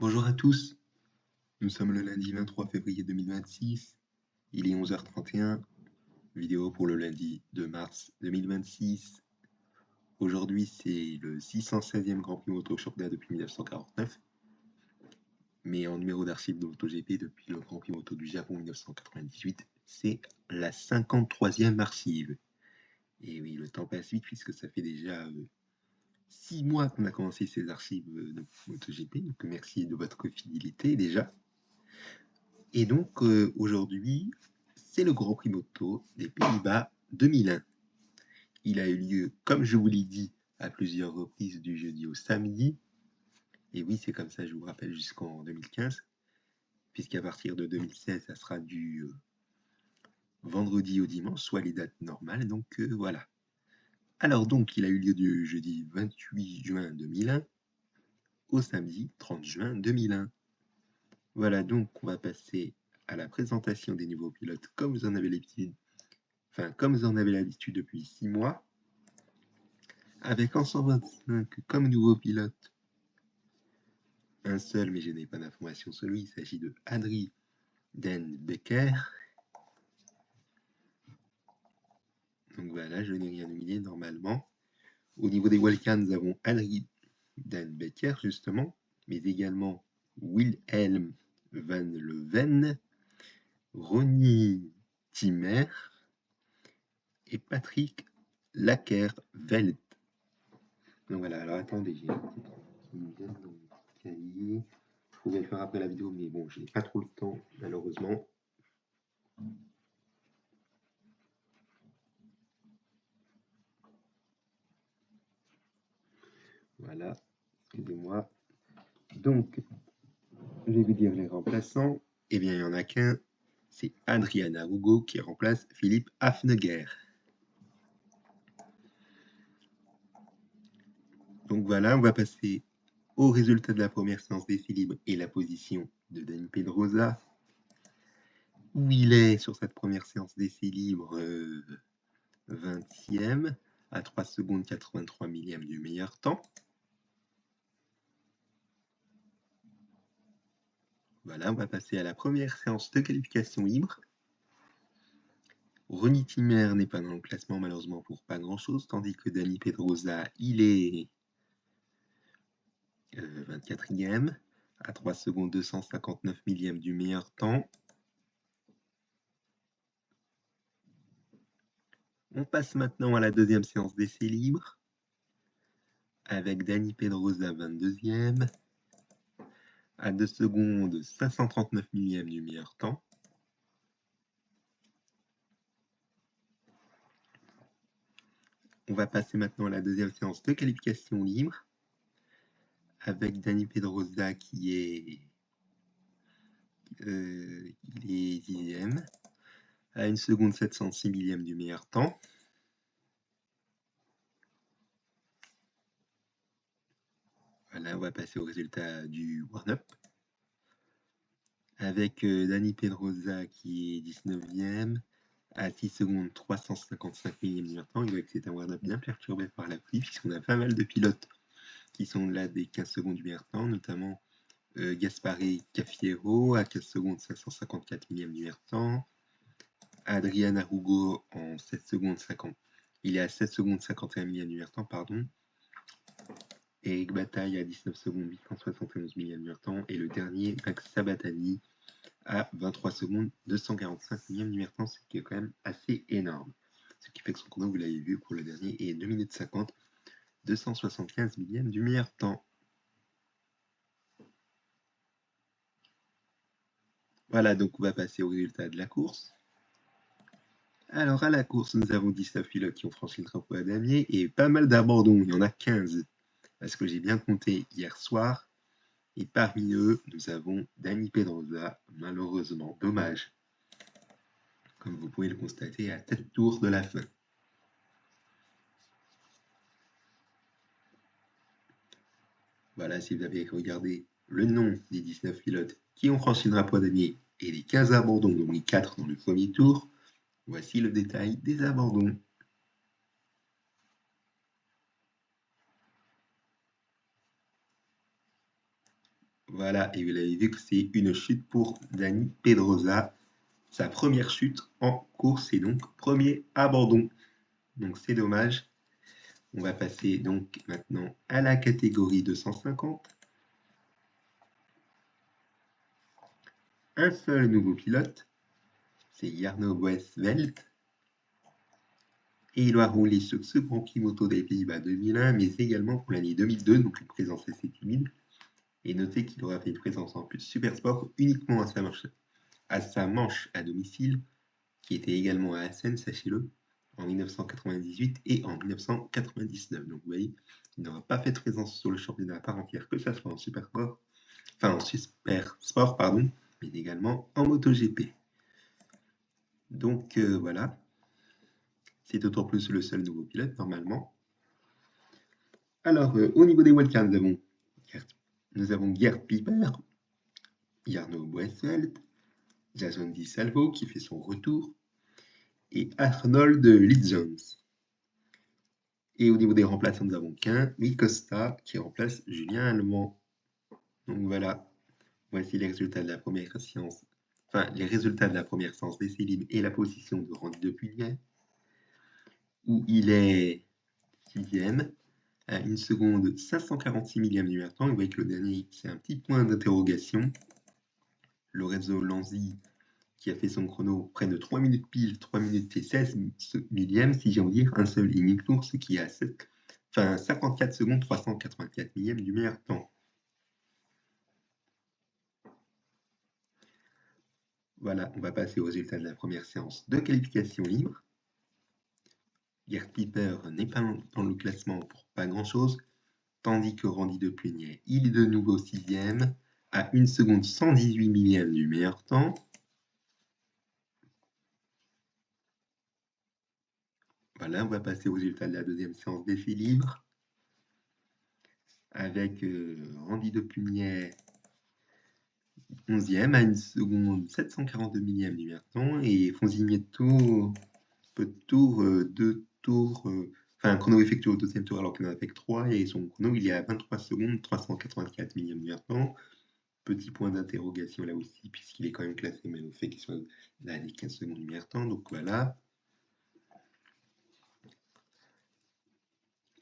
Bonjour à tous, nous sommes le lundi 23 février 2026, il est 11h31, vidéo pour le lundi 2 mars 2026. Aujourd'hui c'est le 616e Grand Prix Moto Championnat depuis 1949, mais en numéro d'archives de MotoGP depuis le Grand Prix Moto du Japon 1998, c'est la 53e archive. Et oui, le temps passe vite puisque ça fait déjà 6 mois qu'on a commencé ces archives de MotoGP, donc merci de votre fidélité déjà. Et donc aujourd'hui, c'est le Grand Prix Moto des Pays-Bas 2001. Il a eu lieu, comme je vous l'ai dit, à plusieurs reprises du jeudi au samedi. Et oui, c'est comme ça, je vous rappelle, jusqu'en 2015, puisqu'à partir de 2016, ça sera du vendredi au dimanche, soit les dates normales. Donc voilà. Alors donc, il a eu lieu du jeudi 28 juin 2001 au samedi 30 juin 2001. Voilà, donc on va passer à la présentation des nouveaux pilotes, comme vous en avez l'habitude depuis 6 mois, avec en 125 comme nouveau pilote un seul, mais je n'ai pas d'information sur lui, il s'agit de Adrie Den Becker. Donc voilà, je n'ai rien oublié normalement. Au niveau des wildcards, nous avons Adrie Den Becker, justement, mais également Wilhelm van Leven, Ronnie Timmer et Patrick Lakerveld. Donc voilà, alors attendez, j'ai un petit truc qui me vient dans mon cahier. Je pourrais le faire après la vidéo, mais bon, je n'ai pas trop le temps, malheureusement. Voilà, excusez-moi. Donc, je vais vous dire les remplaçants. Eh bien, il n'y en a qu'un, c'est Adriana Hugo qui remplace Philippe Hafneger. Donc voilà, on va passer au résultat de la première séance d'essai libre et la position de Dani Pedrosa, où il est sur cette première séance d'essai libre 20e, à 3 secondes 83 millièmes du meilleur temps. Voilà, on va passer à la première séance de qualification libre. Ronnie Timmer n'est pas dans le classement malheureusement pour pas grand chose, tandis que Dani Pedrosa, il est 24e, à 3 secondes 259 millièmes du meilleur temps. On passe maintenant à la deuxième séance d'essai libre, avec Dani Pedrosa 22e, à 2 secondes 539 millièmes du meilleur temps. On va passer maintenant à la deuxième séance de qualification libre, avec Dani Pedrosa qui est il est 10e, à 1 seconde 706 millièmes du meilleur temps. Voilà, on va passer au résultat du warm-up, avec Dani Pedrosa qui est 19e, à 6 secondes 355 millièmes du meilleur temps. Il voit que c'est un warm-up bien perturbé par la pluie, puisqu'on a pas mal de pilotes qui sont là des 15 secondes du meilleur temps, notamment Gaspare Cafiero à 15 secondes 554 millièmes du meilleur temps, Adriana Hugo en 7 secondes 50. Il est à 7 secondes 51 millièmes du meilleur temps, pardon. Eric Bataille à 19 secondes 871 millièmes du meilleur temps. Et le dernier, Max Sabatani, à 23 secondes 245 millièmes du meilleur temps, ce qui est quand même assez énorme. Ce qui fait que son chrono, vous l'avez vu pour le dernier, est 2 minutes 50, 275 millièmes du meilleur temps. Voilà, donc on va passer au résultat de la course. Alors à la course, nous avons 19 pilotes qui ont franchi le drapeau à damier et pas mal d'abandons, il y en a 15, parce que j'ai bien compté hier soir. Et parmi eux, nous avons Dani Pedrosa, malheureusement, dommage, comme vous pouvez le constater à 7 tours de la fin. Voilà, si vous avez regardé le nom des 19 pilotes qui ont franchi le drapeau à damier et les 15 abandons, dont les 4 dans le premier tour, voici le détail des abandons. Voilà, et vous l'avez vu que c'est une chute pour Dani Pedrosa. Sa première chute en course et donc premier abandon. Donc c'est dommage. On va passer donc maintenant à la catégorie 250. Un seul nouveau pilote, c'est Jarno Westveld. Et il doit rouler sur ce Grand Prix moto des Pays-Bas 2001, mais également pour l'année 2002, donc une présence assez timide. Et notez qu'il aura fait une présence en plus Super Sport uniquement à sa manche à domicile, qui était également à Assen, sachez-le, en 1998 et en 1999. Donc vous voyez, il n'aura pas fait de présence sur le championnat à part entière, que ça soit en Super Sport, enfin en Super Sport, pardon, mais également en MotoGP. Donc voilà, c'est d'autant plus le seul nouveau pilote normalement. Alors, au niveau des wildcards, nous avons Gerd Piper, Jarno Westveld, Jason Di Salvo qui fait son retour, et Arnold Lidsons. Et au niveau des remplaçants, nous avons qu'un, Will Costa, qui remplace Julien Allemand. Donc voilà, voici les résultats de la première séance. Enfin, les résultats de la première séance d'essai libre et la position de Randy Depugnet, où il est 6e à 1 seconde 546 millième du temps. Et vous voyez que le dernier, c'est un petit point d'interrogation. Lorenzo Lanzi, qui a fait son chrono près de 3 minutes pile, 3 minutes et 16 millièmes, si j'ai envie de dire, un seul unique tour, ce qui est à 54 secondes 384 millièmes du meilleur temps. Voilà, on va passer aux résultats de la première séance de qualification libre. Gerd Piper n'est pas dans le classement pour pas grand-chose, tandis que Randy Depugnet, il est de nouveau 6e, à 1 seconde 118 millièmes du meilleur temps. Voilà, on va passer aux résultats de la deuxième séance d'essai libre, avec Randy Depugnet 11e à 1 seconde 742 millième du meilleur temps, et Fonzignetto, peu de tours, 2 tours, un chrono effectué au deuxième tour alors qu'il en a fait que 3, et son chrono il est à 23 secondes 384 millième du meilleur temps. Petit point d'interrogation là aussi, puisqu'il est quand même classé, mais au fait qu'il soit là les 15 secondes du meilleur temps, donc voilà.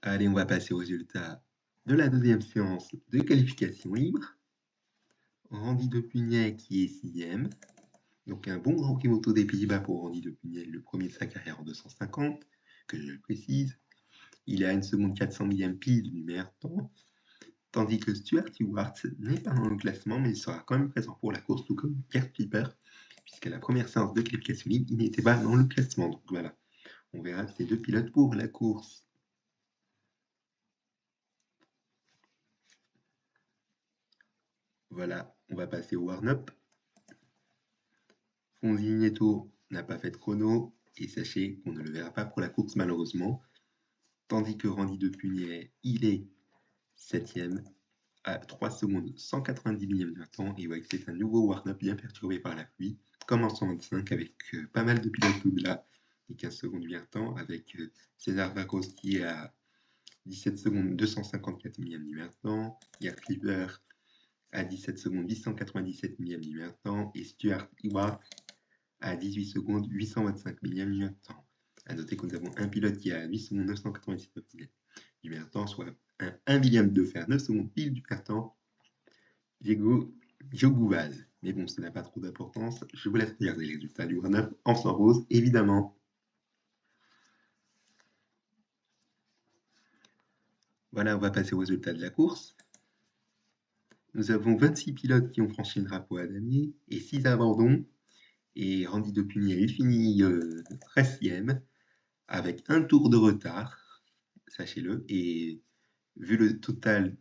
Allez, on va passer aux résultats de la deuxième séance de qualification libre. Randy Depugnet qui est 6e. Donc un bon Grand Prix moto des Pays-Bas pour Randy Depugnet, le premier de sa carrière en 250, que je le précise. Il est à 1 seconde 400 millième pile du meilleur temps. Tandis que Stuart Stewart n'est pas dans le classement, mais il sera quand même présent pour la course, tout comme Gerd Piper, puisqu'à la première séance de qualification libre, il n'était pas dans le classement. Donc voilà, on verra ces deux pilotes pour la course. Voilà, on va passer au warm-up. Fonzignetto n'a pas fait de chrono, et sachez qu'on ne le verra pas pour la course malheureusement. Tandis que Randy Depugnet, il est 7e à 3 secondes 190 millième d'un temps, et voyez que c'est un nouveau warm-up bien perturbé par la pluie, comme en 125 avec pas mal de pilotes au-delà des 15 secondes du temps, avec César Vacos qui est à 17 secondes 254 millième du temps, Gerd Piper à 17 secondes 897 millième du temps, et Stuart Stewart à 18 secondes 825 millième du temps. A noter que nous avons un pilote qui est à 8 secondes 999 millième du meilleur temps, soit un 1 millième de faire 9 secondes pile du meilleur temps, Diego Jogouval. Mais bon, ça n'a pas trop d'importance. Je vous laisse regarder les résultats du run-up en sang rose, évidemment. Voilà, on va passer aux résultats de la course. Nous avons 26 pilotes qui ont franchi le drapeau à damier et 6 abandons. Et Randy Depugnet, il finit 13e avec un tour de retard, sachez-le. Et vu le total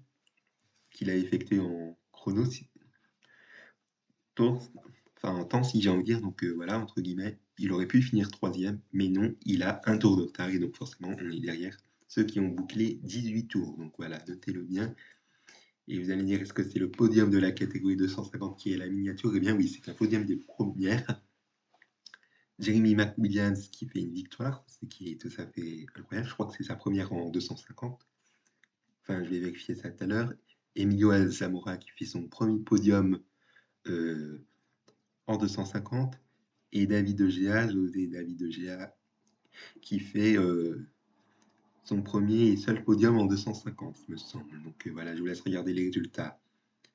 qu'il a effectué en chrono, en temps si j'ai envie de dire, donc voilà, entre guillemets, il aurait pu finir 3e, mais non, il a un tour de retard, et donc forcément, on est derrière ceux qui ont bouclé 18 tours. Donc voilà, notez-le bien. Et vous allez dire, est-ce que c'est le podium de la catégorie 250 qui est la miniature? Eh bien oui, c'est un podium des premières. Jeremy McWilliams qui fait une victoire, ce qui est tout à fait incroyable. Je crois que c'est sa première en 250. Enfin, je vais vérifier ça tout à l'heure. Emilio Alzamora qui fait son premier podium en 250 et José David De Gea qui fait son premier et seul podium en 250, me semble. Donc voilà, je vous laisse regarder les résultats.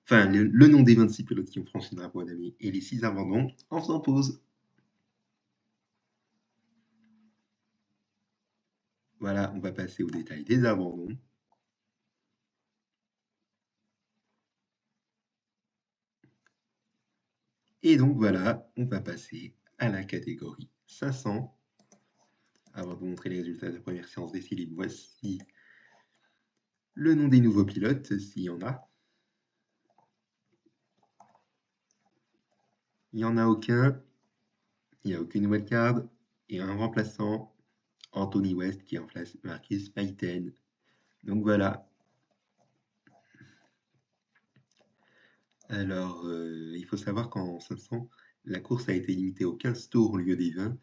Enfin, le nom des 26 pilotes qui ont franchi le drapeau d'année et les 6 abandons en faisant pause. Voilà, on va passer au détail des abandons. Et donc voilà, on va passer à la catégorie 500. Avant de vous montrer les résultats de la première séance d'essai libre, voici le nom des nouveaux pilotes, s'il y en a. Il n'y en a aucun. Il n'y a aucune wildcard. Et un remplaçant, Anthony West, qui remplace Marcus Payten. Donc voilà. Alors, il faut savoir qu'en 500, la course a été limitée aux 15 tours au lieu des 20,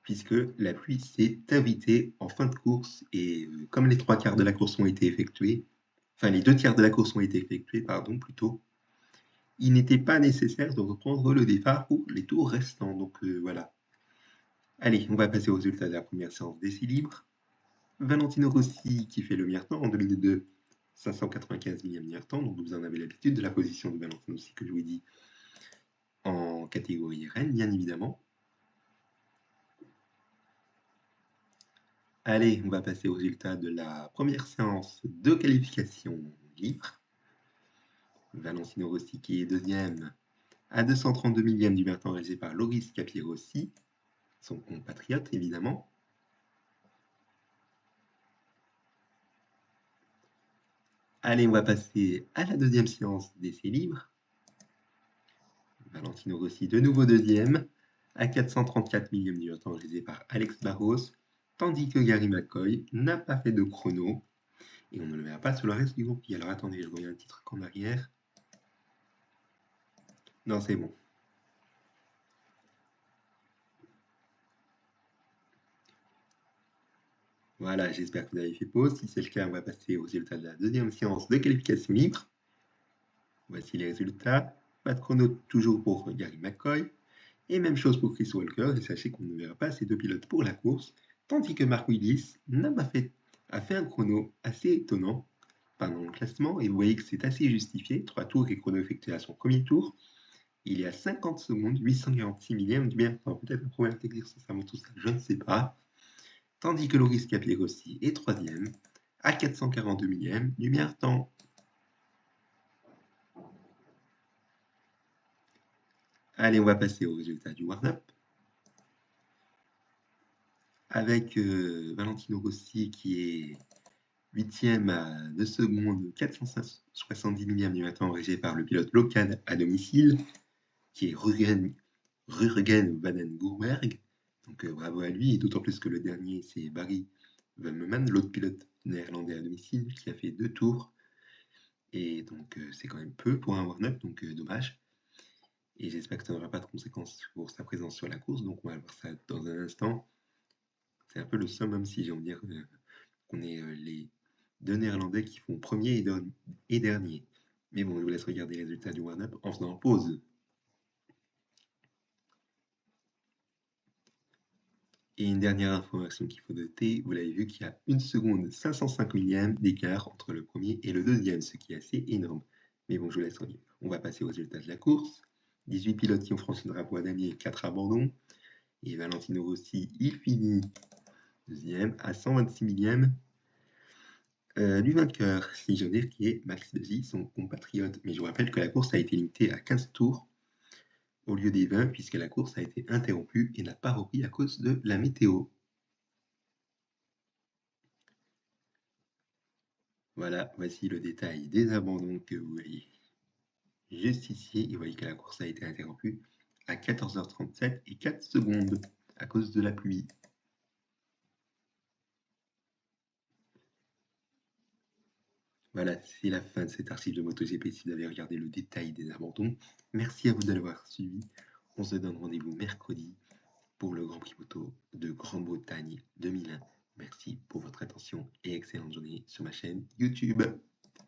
puisque la pluie s'est invitée en fin de course. Et comme les 3/4 de la course ont été effectués, enfin les 2/3 de la course ont été effectués, pardon, plutôt, il n'était pas nécessaire de reprendre le départ pour les tours restants. Donc voilà. Allez, on va passer aux résultats de la première séance d'essai libre. Valentino Rossi qui fait le meilleur temps en 2002, 595 millième meilleur temps. Donc vous en avez l'habitude de la position de Valentino Rossi que je vous ai dit en catégorie RN, bien évidemment. Allez, on va passer aux résultats de la première séance de qualification libre. Valentino Rossi qui est deuxième à 232 millième du meilleur temps réalisé par Loris Capirossi, son compatriote évidemment. Allez, on va passer à la deuxième séance d'essai libre. Valentino Rossi de nouveau deuxième à 434 millième du temps réalisé par Alex Barros, tandis que Gary McCoy n'a pas fait de chrono et on ne le verra pas sur le reste du groupe. Alors attendez, je reviens un petit truc en arrière. Non, c'est bon. Voilà, j'espère que vous avez fait pause. Si c'est le cas, on va passer aux résultats de la deuxième séance de qualification libre. Voici les résultats. Pas de chrono toujours pour Gary McCoy. Et même chose pour Chris Walker. Et sachez qu'on ne verra pas ces deux pilotes pour la course. Tandis que Mark Willis a fait un chrono assez étonnant pendant le classement. Et vous voyez que c'est assez justifié. 3 tours et chrono effectué à son premier tour. Il y a 50 secondes, 846 millièmes du meilleur temps. Peut-être un problème technique, ça montre tout ça, je ne sais pas. Tandis que Loris Capirossi est troisième à 442 millièmes du meilleur temps. Allez, on va passer au résultat du warm-up. Avec Valentino Rossi qui est 8e à 2 secondes, 470 millièmes du temps, régé par le pilote local à domicile, qui est Rurgen Vandenberg. Donc bravo à lui, et d'autant plus que le dernier, c'est Barry Wemmerman, l'autre pilote néerlandais à domicile, qui a fait 2 tours. Et donc c'est quand même peu pour un warm-up, donc dommage. Et j'espère que ça n'aura pas de conséquences pour sa présence sur la course, donc on va voir ça dans un instant. C'est un peu le summum, si j'ai envie de dire, qu'on est les deux Néerlandais qui font premier et dernier. Mais bon, je vous laisse regarder les résultats du warm-up en faisant pause. Et une dernière information qu'il faut noter, vous l'avez vu qu'il y a 1 seconde 505 millièmes d'écart entre le premier et le deuxième, ce qui est assez énorme. Mais bon, je vous laisse regarder. On va passer aux résultats de la course. 18 pilotes qui ont franchi le drapeau à damier, 4 abandons. Et Valentino Rossi, il finit deuxième à 126 millièmes du vainqueur, si je veux dire, qui est Max Desi, son compatriote. Mais je vous rappelle que la course a été limitée à 15 tours au lieu des 20, puisque la course a été interrompue et n'a pas repris à cause de la météo. Voilà, voici le détail des abandons que vous voyez juste ici. Et vous voyez que la course a été interrompue à 14h37 et 4 secondes à cause de la pluie. Voilà, c'est la fin de cet archive de MotoGP. Si vous avez regardé le détail des abandons, merci à vous de l'avoir suivi. On se donne rendez-vous mercredi pour le Grand Prix Moto de Grande-Bretagne 2001. Merci pour votre attention et excellente journée sur ma chaîne YouTube.